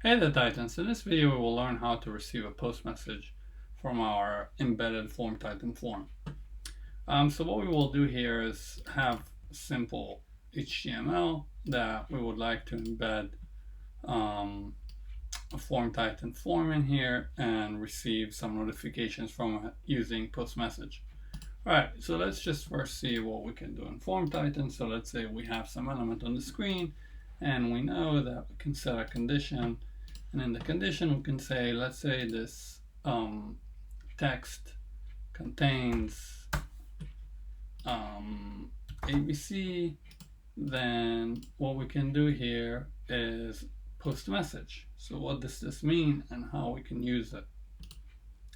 Hey there Titans, in this video we will learn how to receive a post message from our embedded form Titan form. So what we will do here is have simple HTML that we would like to embed a form Titan form in here and receive some notifications from it using post message. Alright, so let's just first see what we can do in form Titan. So let's say we have some element on the screen and we know that we can set a condition. And in the condition, we can say, let's say this text contains ABC. Then what we can do here is post message. So what does this mean and how we can use it?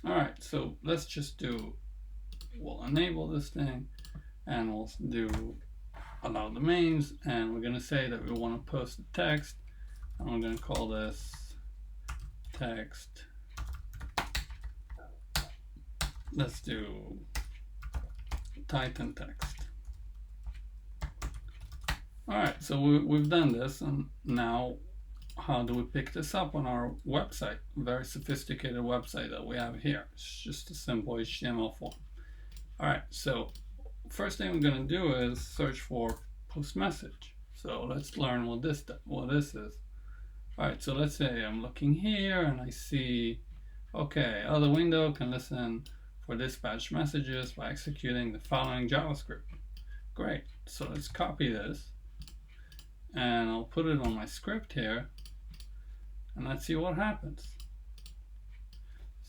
All right, so let's just we'll enable this thing and we'll do allow domains. And we're going to say that we want to post the text. And we're going to call this text. Let's do Titan text. Alright, so we've done this, and now how do we pick this up on our website? Very sophisticated website that we have here. It's just a simple HTML form. Alright, so first thing we're going to do is search for post message. So let's learn what this is. Alright, so let's say I'm looking here and I see, okay, other window can listen for dispatch messages by executing the following JavaScript. Great, so let's copy this and I'll put it on my script here and let's see what happens.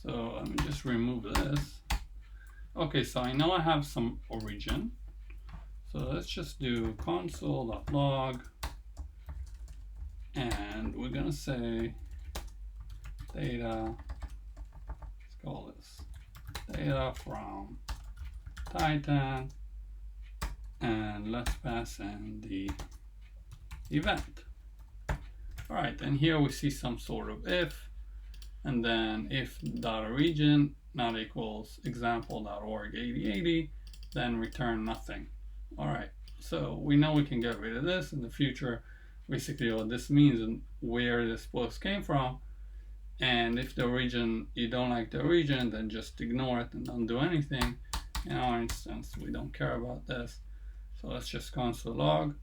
So let me just remove this. Okay, so I know I have some origin. So let's just do console.log. And we're gonna say data, let's call this data from Titan, and let's pass in the event. All right, and here we see some sort of if, and then if.origin not equals example.org 8080, then return nothing. All right, so we know we can get rid of this in the future. Basically what this means and where this post came from, and if the origin, you don't like the origin, then just ignore it and don't do anything. In our instance, we don't care about this, so let's just console log,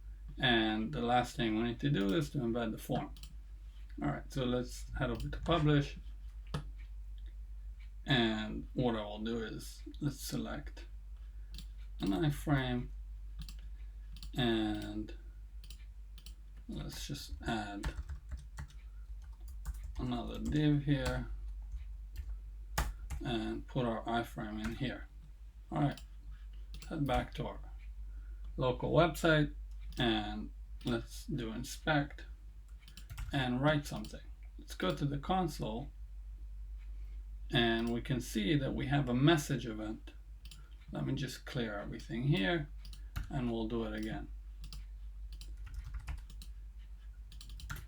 and the last thing we need to do is to embed the form. Alright, so let's head over to publish, and what I will do is let's select an iframe and let's just add another div here and put our iframe in here. All right, head back to our local website and let's do inspect and write something. Let's go to the console and we can see that we have a message event. Let me just clear everything here and we'll do it again.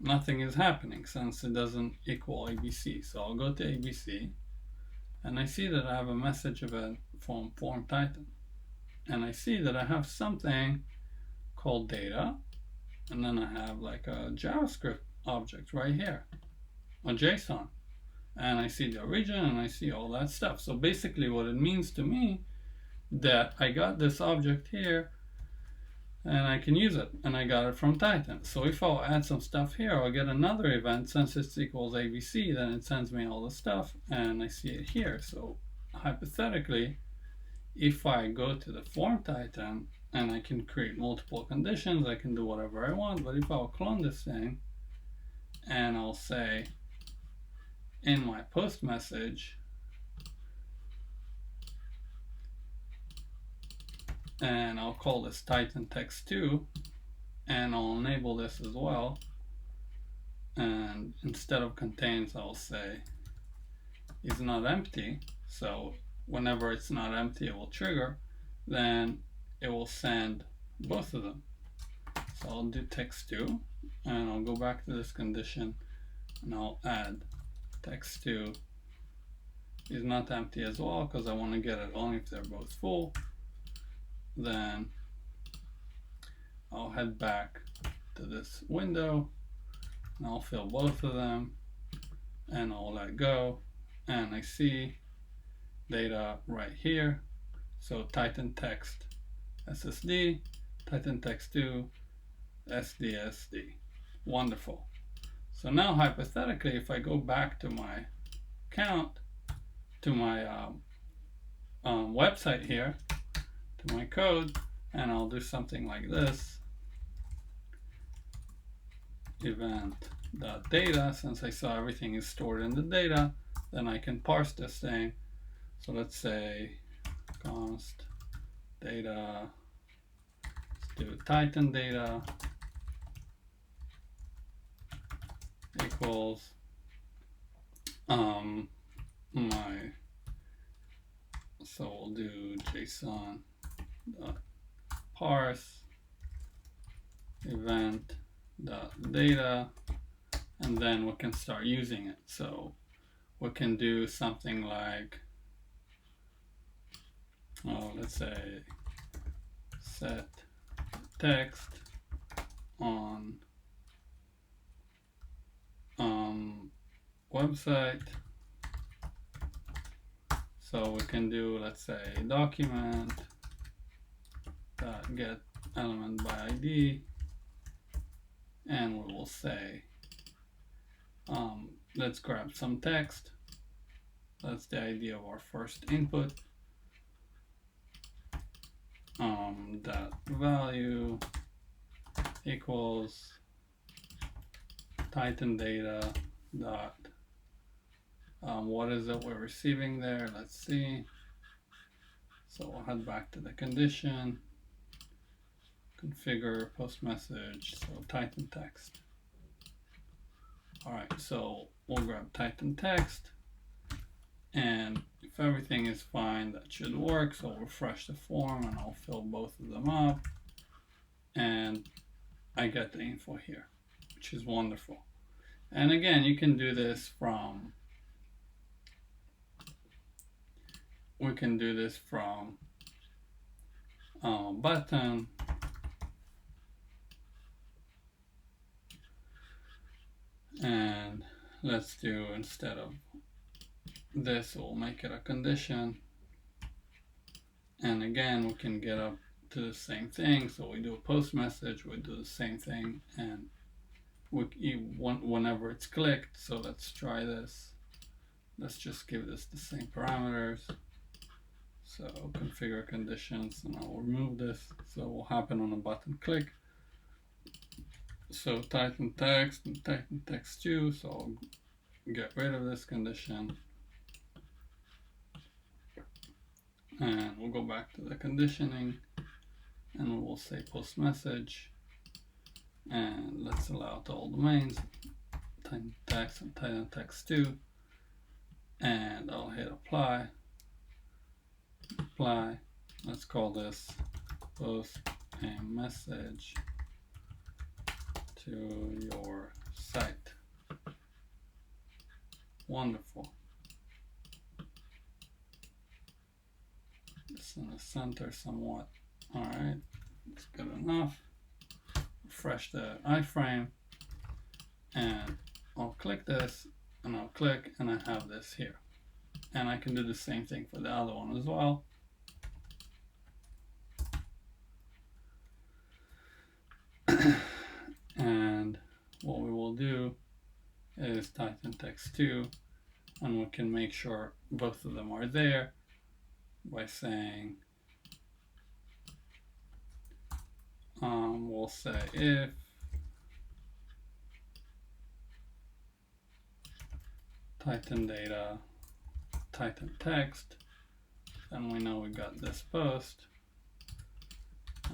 Nothing is happening since it doesn't equal ABC. So I'll go to ABC and I see that I have a message event from form Titan, and I see that I have something called data, and then I have like a JavaScript object right here, a JSON, and I see the origin and I see all that stuff. So basically what it means to me that I got this object here and I can use it, and I got it from Titan. So if I'll add some stuff here, I'll get another event. Since it's equals ABC, then it sends me all the stuff and I see it here. So hypothetically, if I go to the form Titan and I can create multiple conditions, I can do whatever I want. But if I'll clone this thing and I'll say in my post message, and I'll call this Titan text 2, and I'll enable this as well, and instead of contains I'll say is not empty. So whenever it's not empty it will trigger, then it will send both of them. So I'll do text 2 and I'll go back to this condition and I'll add text 2 is not empty as well, because I want to get it only if they're both full. Then I'll head back to this window and I'll fill both of them and I'll let go, and I see data right here. So Titan text SSD, Titan text 2 SDSD. Wonderful. So now hypothetically, if I go back to my account, to my website here, to my code, and I'll do something like this, event.data, since I saw everything is stored in the data, then I can parse this thing. So let's say const data, let's do Titan data equals my, so we'll do JSON dot parse event dot data, and then we can start using it. So we can do something like, let's say set text on website. So we can do, let's say, document get element by ID, and we will say let's grab some text. That's the ID of our first input. That value equals Titan data dot what is it we're receiving there? Let's see. So we'll head back to the condition, configure post message, so Titan text. All right, so we'll grab Titan text, and if everything is fine, that should work. So I'll refresh the form and I'll fill both of them up, and I get the info here, which is wonderful. And again, you can do this from, we can do this from button, and let's do, instead of this, we'll make it a condition, and again we can get up to the same thing. So we do a post message, we do the same thing, and whenever it's clicked. So let's try this. Let's just give this the same parameters. So configure conditions, and I'll remove this. So it will happen on a button click. So Titan text and Titan text 2. So I'll get rid of this condition, and we'll go back to the conditioning, and we will say post message, and let's allow to all domains, Titan text and Titan text 2, and I'll hit apply. Let's call this post a message to your site. Wonderful. It's in the center somewhat. All right, it's good enough. Refresh the iframe, and I'll click this, and I'll click, and I have this here. And I can do the same thing for the other one as well. And what we will do is Titan text 2, and we can make sure both of them are there by saying, we'll say if Titan data, Titan text, then we know we got this post,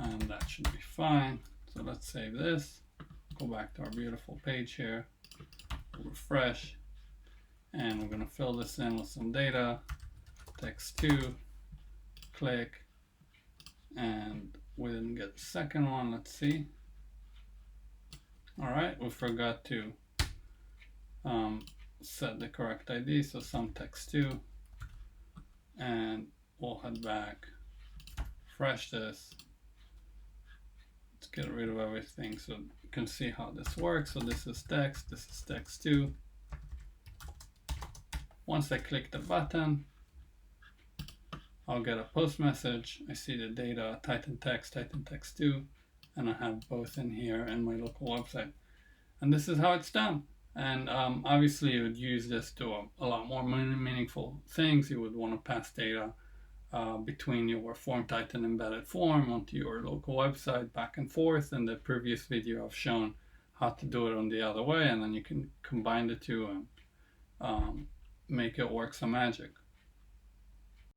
and that should be fine. So let's save this, go back to our beautiful page here, refresh, and we're going to fill this in with some data, text 2, click, and we didn't get the second one. Let's see. All right, we forgot to set the correct ID, so some text 2, and we'll head back, refresh this. Let's get rid of everything so you can see how this works. So this is text 2, Once I click the button, I'll get a post message. I see the data, Titan Text 2, and I have both in here in my local website. And this is how it's done. And obviously you would use this to a lot more meaningful things. You would want to pass data between your Form Titan embedded form onto your local website back and forth. In the previous video I've shown how to do it on the other way, and then you can combine the two and make it work some magic.